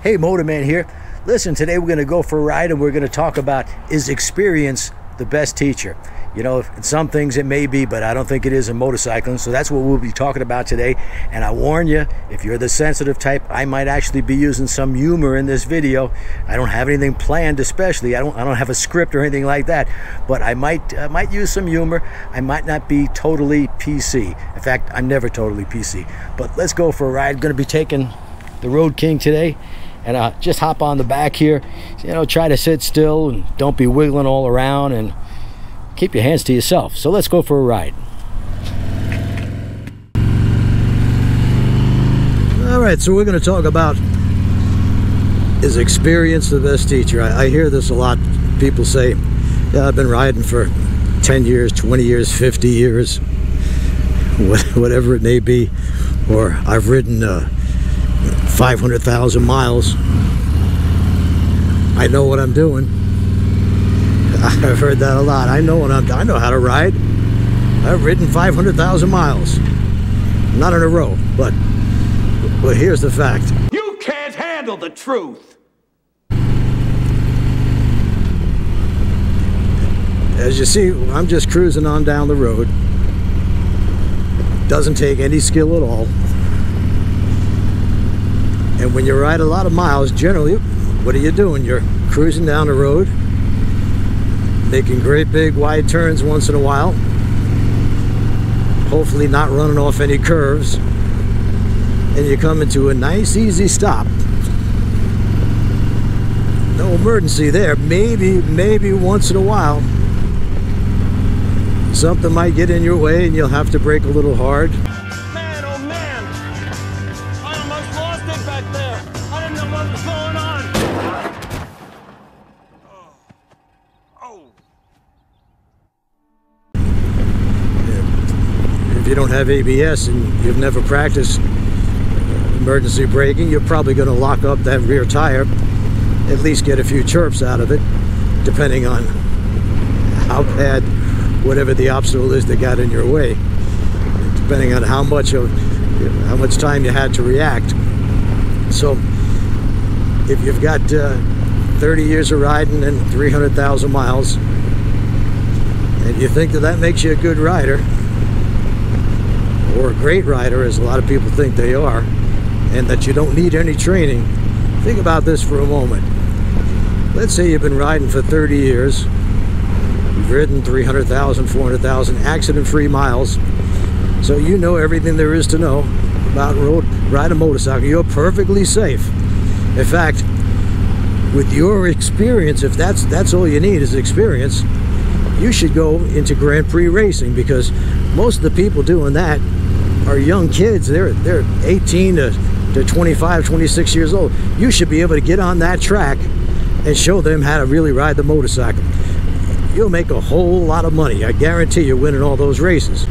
Hey, Motorman here. Listen, today we're going to go for a ride and we're going to talk about, is experience the best teacher? You know, in some things it may be, but I don't think it is in motorcycling. So that's what we'll be talking about today. And I warn you, if you're the sensitive type, I might actually be using some humor in this video. I don't have anything planned, especially. I don't have a script or anything like that. But I might use some humor. I might not be totally PC. In fact, I'm never totally PC. But let's go for a ride. I'm going to be taking the Road King today. And just hop on the back here, you know, try to sit still and don't be wiggling all around and keep your hands to yourself. So let's go for a ride. All right, so we're going to talk about, is experience the best teacher? I hear this a lot. People say, yeah, I've been riding for 10 years, 20 years, 50 years, whatever it may be, or I've ridden 500,000 miles. I know what I'm doing. I've heard that a lot. I know how to ride. I've ridden 500,000 miles. Not in a row, but here's the fact. You can't handle the truth. As you see, I'm just cruising on down the road. Doesn't take any skill at all. And when you ride a lot of miles, generally, what are you doing? You're cruising down the road, making great big wide turns once in a while, hopefully not running off any curves, and you come into a nice easy stop. No emergency there. Maybe once in a while something might get in your way and you'll have to brake a little hard. Man, oh man, I almost lost it back there. I didn't know what was going on. If you don't have ABS and you've never practiced emergency braking, you're probably going to lock up that rear tire, at least get a few chirps out of it, depending on how bad whatever the obstacle is that got in your way, depending on how much time you had to react. So if you've got 30 years of riding and 300,000 miles, and you think that makes you a good rider, or a great rider, as a lot of people think they are, and that you don't need any training, think about this for a moment. Let's say you've been riding for 30 years, you've ridden 300,000, 400,000 accident-free miles, so you know everything there is to know about ride a motorcycle. You're perfectly safe. In fact, with your experience, if that's all you need is experience, you should go into Grand Prix racing, because most of the people doing that are young kids. They're 18 to 25, 26 years old. You should be able to get on that track and show them how to really ride the motorcycle. You'll make a whole lot of money. I guarantee you're winning all those races.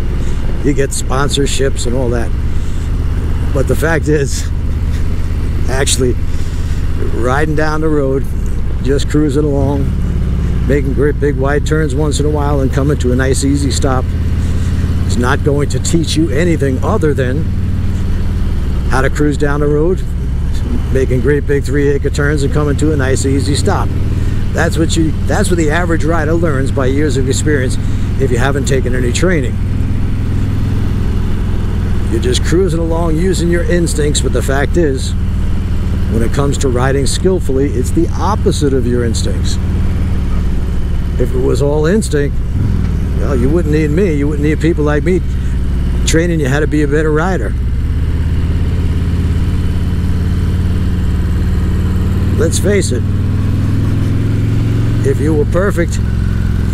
You get sponsorships and all that. But the fact is, actually riding down the road, just cruising along, making great big wide turns once in a while and coming to a nice easy stop, is not going to teach you anything other than how to cruise down the road, making great big 3-acre turns and coming to a nice easy stop. That's what the average rider learns by years of experience if you haven't taken any training. You're just cruising along using your instincts, but the fact is, when it comes to riding skillfully, it's the opposite of your instincts. If it was all instinct, well, you wouldn't need me. You wouldn't need people like me training you how to be a better rider. Let's face it, if you were perfect,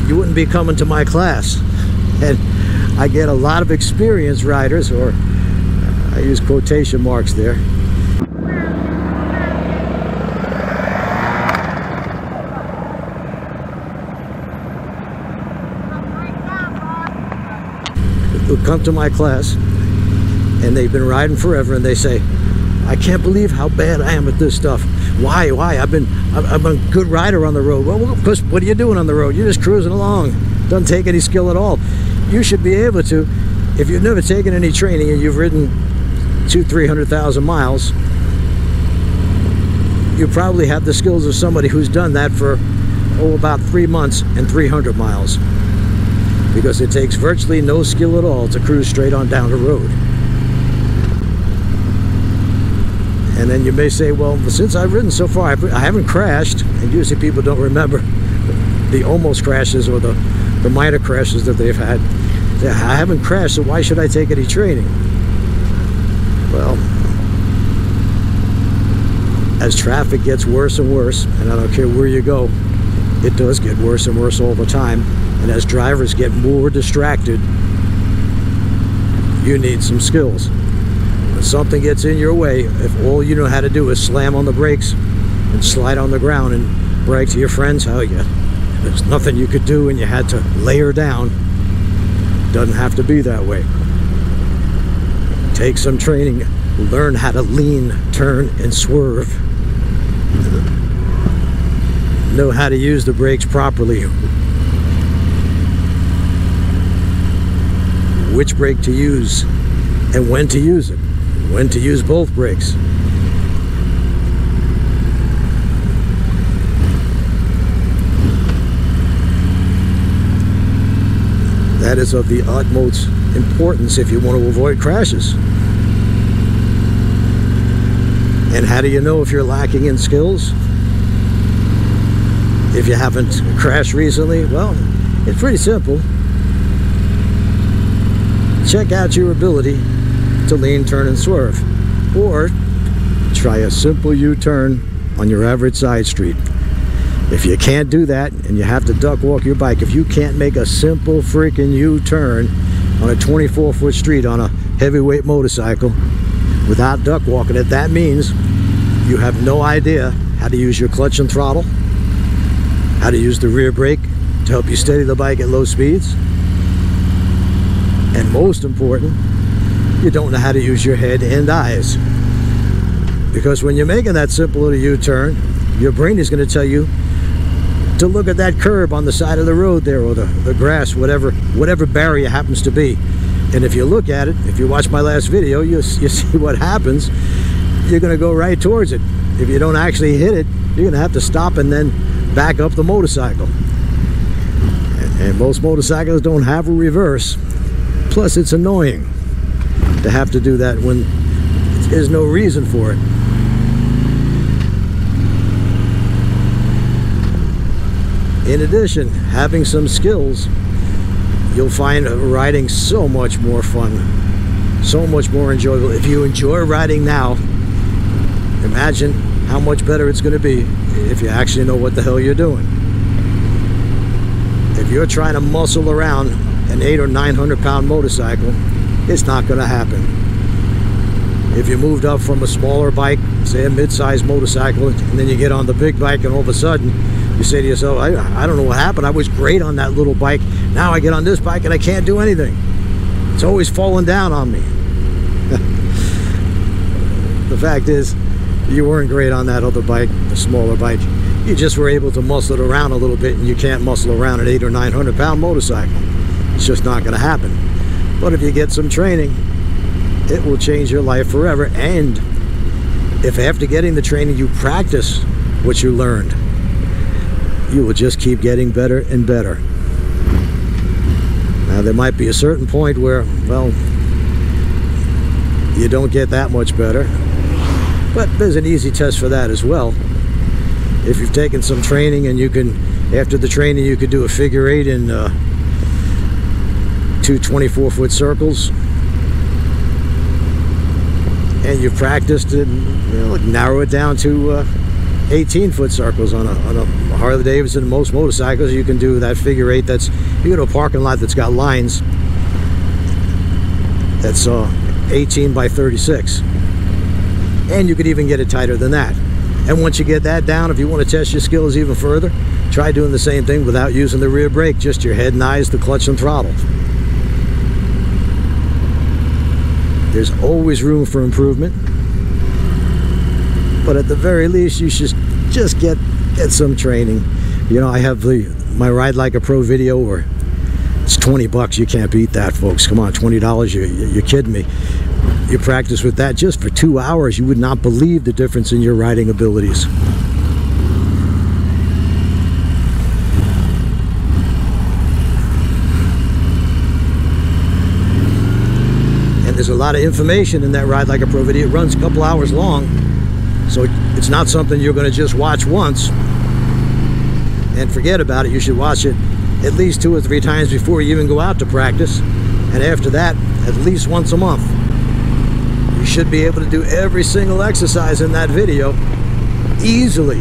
you wouldn't be coming to my class. And I get a lot of experienced riders, or I use quotation marks there, who come to my class and they've been riding forever, and they say, I can't believe how bad I am at this stuff. Why? I've been a good rider on the road. Well, because what are you doing on the road? You're just cruising along. Doesn't take any skill at all. You should be able to, if you've never taken any training and you've ridden 200,000 to 300,000 miles, you probably have the skills of somebody who's done that for about 3 months and 300 miles, because it takes virtually no skill at all to cruise straight on down the road. And then you may say, well, since I've ridden so far, I haven't crashed, and usually people don't remember the almost crashes or the minor crashes that they've had. I haven't crashed, so why should I take any training? Well, as traffic gets worse and worse, and I don't care where you go, it does get worse and worse all the time, and as drivers get more distracted, you need some skills. When something gets in your way, if all you know how to do is slam on the brakes and slide on the ground and brag to your friends how there's nothing you could do and you had to lay her down, doesn't have to be that way. Take some training, learn how to lean, turn, and swerve. Know how to use the brakes properly. Which brake to use and when to use it. When to use both brakes. That is of the utmost importance if you want to avoid crashes. And how do you know if you're lacking in skills? If you haven't crashed recently, well, it's pretty simple. Check out your ability to lean, turn, and swerve. Or try a simple U-turn on your average side street. If you can't do that and you have to duck walk your bike, if you can't make a simple freaking U-turn on a 24-foot street on a heavyweight motorcycle without duck walking it, that means you have no idea how to use your clutch and throttle, how to use the rear brake to help you steady the bike at low speeds, and most important, you don't know how to use your head and eyes. Because when you're making that simple little U-turn, your brain is going to tell you to look at that curb on the side of the road there, or the grass, whatever barrier happens to be. And if you look at it, if you watch my last video, you see what happens. You're going to go right towards it. If you don't actually hit it, you're going to have to stop and then back up the motorcycle. And most motorcycles don't have a reverse. Plus, it's annoying to have to do that when there's no reason for it. In addition, having some skills, you'll find riding so much more fun, so much more enjoyable. If you enjoy riding now, imagine how much better it's going to be if you actually know what the hell you're doing. If you're trying to muscle around an 800 or 900 pound motorcycle, it's not going to happen. If you moved up from a smaller bike, say a mid-sized motorcycle, and then you get on the big bike and all of a sudden you say to yourself, I don't know what happened, I was great on that little bike, now I get on this bike and I can't do anything. It's always falling down on me. The fact is, you weren't great on that other bike, the smaller bike. You just were able to muscle it around a little bit, and you can't muscle around an 800 or 900 pound motorcycle. It's just not going to happen. But if you get some training, it will change your life forever. And if after getting the training you practice what you learned, you will just keep getting better and better. Now there might be a certain point where, well, you don't get that much better, but there's an easy test for that as well. If you've taken some training and you can, after the training, you could do a figure 8 in 2 24-foot circles, and you've practiced it, narrow it down to 18-foot circles on a Harley Davidson. Most motorcycles, you can do that figure 8. That's, you go to a parking lot that's got lines, that's 18 by 36, and you could even get it tighter than that. And once you get that down, if you want to test your skills even further, try doing the same thing without using the rear brake, just your head and eyes, the clutch and throttle. There's always room for improvement, but at the very least, you should just get some training. You know, I have my Ride Like a Pro video, where it's $20. You can't beat that, folks. Come on, $20. You're kidding me. you practice with that just for 2 hours, you would not believe the difference in your riding abilities. And there's a lot of information in that Ride Like a Pro video. It runs a couple hours long, so it's not something you're going to just watch once and forget about it. You should watch it at least 2 or 3 times before you even go out to practice, and after that, at least once a month. You should be able to do every single exercise in that video easily.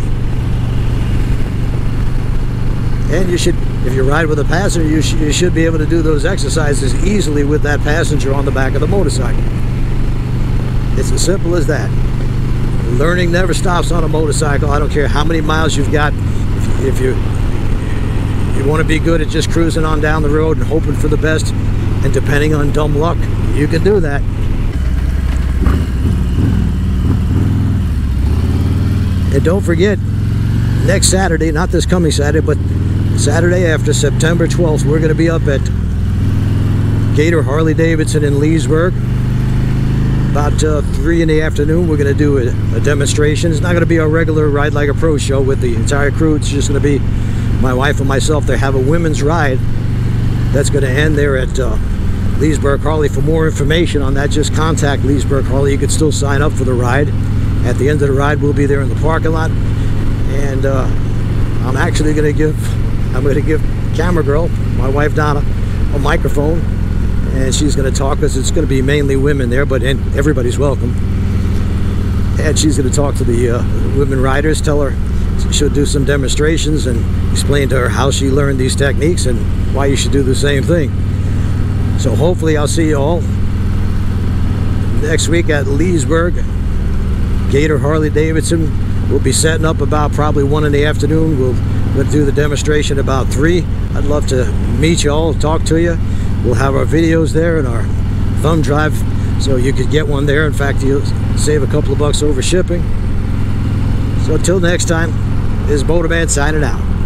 And you should, if you ride with a passenger, you should be able to do those exercises easily with that passenger on the back of the motorcycle. It's as simple as that. Learning never stops on a motorcycle. I don't care how many miles you've got. If you want to be good at just cruising on down the road and hoping for the best and depending on dumb luck, you can do that. And don't forget, next Saturday, not this coming Saturday, but Saturday after, September 12th, we're going to be up at Gator Harley-Davidson in Leesburg. About 3 in the afternoon, we're going to do a demonstration. It's not going to be our regular Ride Like a Pro show with the entire crew. It's just going to be my wife and myself. They have a women's ride that's going to end there at Leesburg Harley. For more information on that, just contact Leesburg Harley. You can still sign up for the ride. At the end of the ride, we'll be there in the parking lot, and I'm actually going to give camera girl, my wife Donna, a microphone, and she's going to talk, because it's going to be mainly women there, but everybody's welcome. And she's going to talk to the women riders, tell her she'll do some demonstrations and explain to her how she learned these techniques and why you should do the same thing. So hopefully I'll see you all next week at Leesburg Gator Harley-Davidson. We'll be setting up about probably 1 in the afternoon. We'll do the demonstration about 3. I'd love to meet you all, talk to you. We'll have our videos there and our thumb drive, so you could get one there. In fact, you'll save a couple of bucks over shipping. So until next time, this is Motorman signing out.